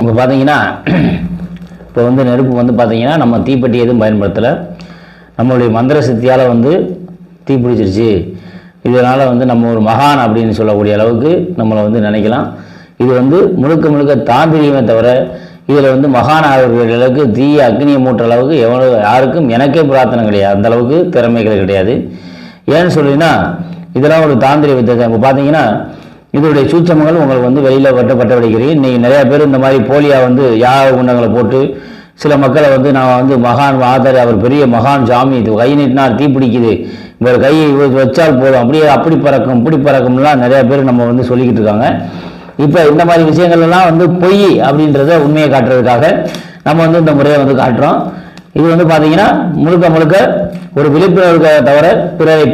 இப்போ பார்த்தீங்கன்னா இப்போ வந்து நெருப்பு வந்து பார்த்தீங்கன்னா நம்ம தீப்பெட்டி எதுவும் பயன்படுத்தலை, நம்மளுடைய மந்திர சக்தியால் வந்து தீப்பிடிச்சிருச்சு. இதனால் வந்து நம்ம ஒரு மகான் அப்படின்னு சொல்லக்கூடிய அளவுக்கு நம்மளை வந்து நினைக்கலாம். இது வந்து முழுக்க முழுக்க தாந்திரிகமே தவிர இதில் வந்து மகான் ஆகிற அளவுக்கு தீய அக்னியை மூட்டுற அளவுக்கு யாருக்கும் எனக்கே பிரார்த்தனை கிடையாது, அந்த அளவுக்கு திறமைகள் கிடையாது. ஏன்னு சொல்லினா இதெல்லாம் ஒரு தாந்திரிய வித்தை. இப்போ பார்த்தீங்கன்னா இதனுடைய சூட்சமங்கள் உங்களுக்கு வந்து வெளியில் பட்ட வைக்கிறீங்க. இன்றைக்கி நிறையா பேர் இந்த மாதிரி போலியாக வந்து யாக குண்டங்களை போட்டு சில மக்களை வந்து நான் வந்து மகான் ஆதாரி, அவர் பெரிய மகான் சாமி, இது கை நீட்டினா தீ பிடிக்குது, இவர் கையை வச்சால் போதும், அப்படியே அப்படி பறக்கும் இப்படி பறக்கும்லாம் நிறையா பேர் நம்ம வந்து சொல்லிக்கிட்டு இருக்காங்க. இப்போ இந்த மாதிரி விஷயங்கள்லாம் வந்து பொய் அப்படின்றத உண்மையை காட்டுறதுக்காக நம்ம வந்து இந்த முறையை வந்து காட்டுறோம். இது வந்து பார்த்தீங்கன்னா முழுக்க முழுக்க ஒரு விழிப்புணர்வு தவிர பிறரை